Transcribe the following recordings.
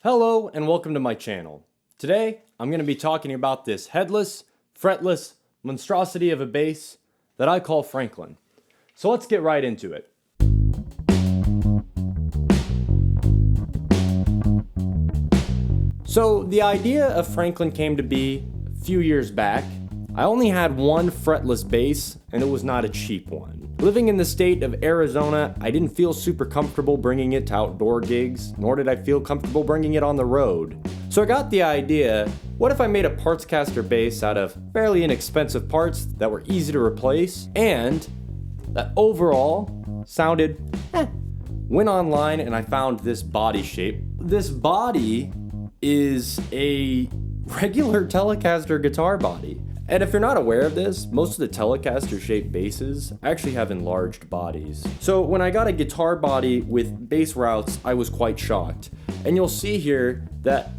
Hello and welcome to my channel. Today I'm going to be talking about this headless, fretless monstrosity of a bass that I call Franklin. So let's get right into it. So the idea of Franklin came to be a few years back. I only had one fretless bass and it was not a cheap one. Living in the state of Arizona, I didn't feel super comfortable bringing it to outdoor gigs, nor did I feel comfortable bringing it on the road. So I got the idea, what if I made a parts caster bass out of fairly inexpensive parts that were easy to replace and that overall sounded Went online and I found this body shape. This body is a regular Telecaster guitar body. And if you're not aware of this, most of the Telecaster shaped basses actually have enlarged bodies. So when I got a guitar body with bass routes, I was quite shocked. And you'll see here that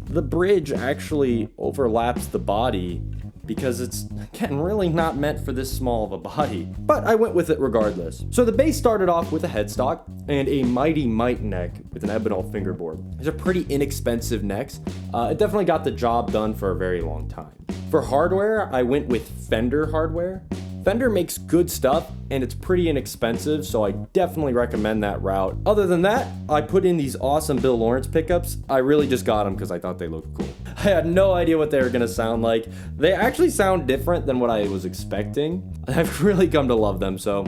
the bridge actually overlaps the body because it's, again, really not meant for this small of a body. But I went with it regardless. So the bass started off with a headstock and a Mighty Mite neck with an ebonol fingerboard. These are pretty inexpensive necks. It definitely got the job done for a very long time. For hardware, I went with Fender hardware. Fender makes good stuff and it's pretty inexpensive, so I definitely recommend that route. Other than that, I put in these awesome Bill Lawrence pickups. I really just got them because I thought they looked cool. I had no idea what they were gonna sound like. They actually sound different than what I was expecting. I've really come to love them, so.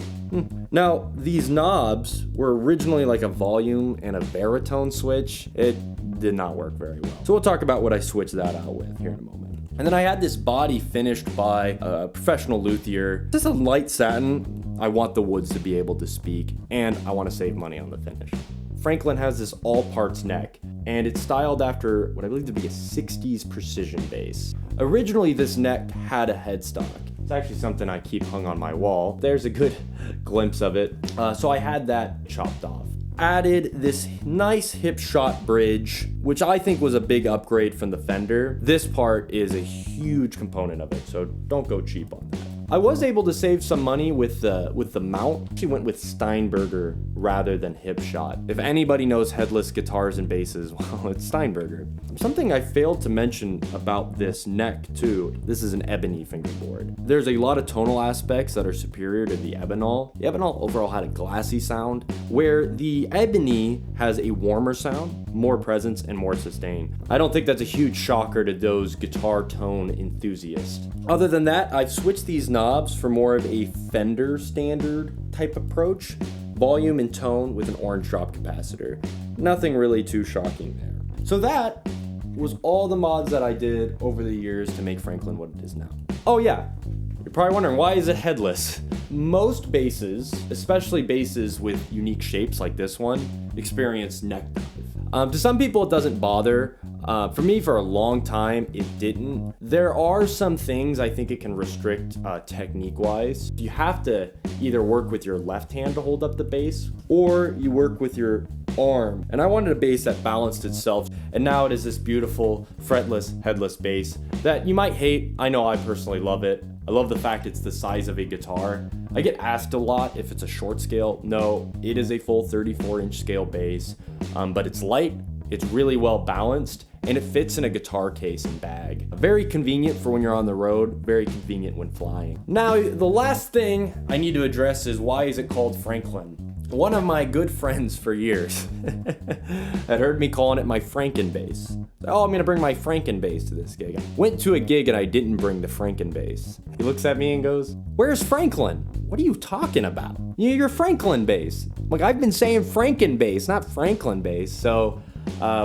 Now, these knobs were originally like a volume and a baritone switch. It did not work very well. So we'll talk about what I switched that out with here in a moment. And then I had this body finished by a professional luthier. Just a light satin. I want the woods to be able to speak, and I want to save money on the finish. Franklin has this all parts neck, and it's styled after what I believe to be a 60s precision bass. Originally, this neck had a headstock. It's actually something I keep hung on my wall. There's a good glimpse of it. So I had that chopped off. Added this nice hip shot bridge, which I think was a big upgrade from the Fender. This part is a huge component of it, so don't go cheap on that. I was able to save some money with the mount. She went with Steinberger rather than hip shot. If anybody knows headless guitars and basses, well, it's Steinberger. Something I failed to mention about this neck too, this is an ebony fingerboard. There's a lot of tonal aspects that are superior to the ebonol. The ebonol overall had a glassy sound, where the ebony has a warmer sound, more presence, and more sustain. I don't think that's a huge shocker to those guitar tone enthusiasts. Other than that, I've switched these knobs for more of a Fender standard type approach. Volume and tone with an orange drop capacitor. Nothing really too shocking there. So that was all the mods that I did over the years to make Franklin what it is now. Oh yeah, you're probably wondering, why is it headless? Most basses, especially basses with unique shapes like this one, experience neck dive. To some people it doesn't bother. For me, for a long time, it didn't. There are some things I think it can restrict technique-wise. You have to either work with your left hand to hold up the bass, or you work with your arm. And I wanted a bass that balanced itself, and now it is this beautiful, fretless, headless bass that you might hate. I know I personally love it. I love the fact it's the size of a guitar. I get asked a lot if it's a short scale. No, it is a full 34-inch scale bass, but it's light, it's really well balanced, and it fits in a guitar case and bag. Very convenient for when you're on the road, very convenient when flying. Now, the last thing I need to address is, why is it called Franklin? One of my good friends for years had heard me calling it my Franken bass. Oh, I'm gonna bring my Franken bass to this gig. Went to a gig and I didn't bring the Franken bass. He looks at me and goes, "Where's Franklin? What are you talking about? Your Franklin bass." Like, I've been saying Franken bass, not Franklin bass. So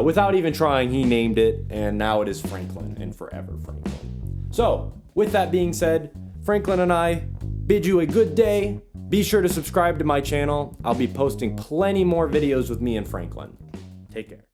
without even trying, he named it, and now it is Franklin, and forever Franklin. So with that being said, Franklin and I bid you a good day. Be sure to subscribe to my channel. I'll be posting plenty more videos with me and Franklin. Take care.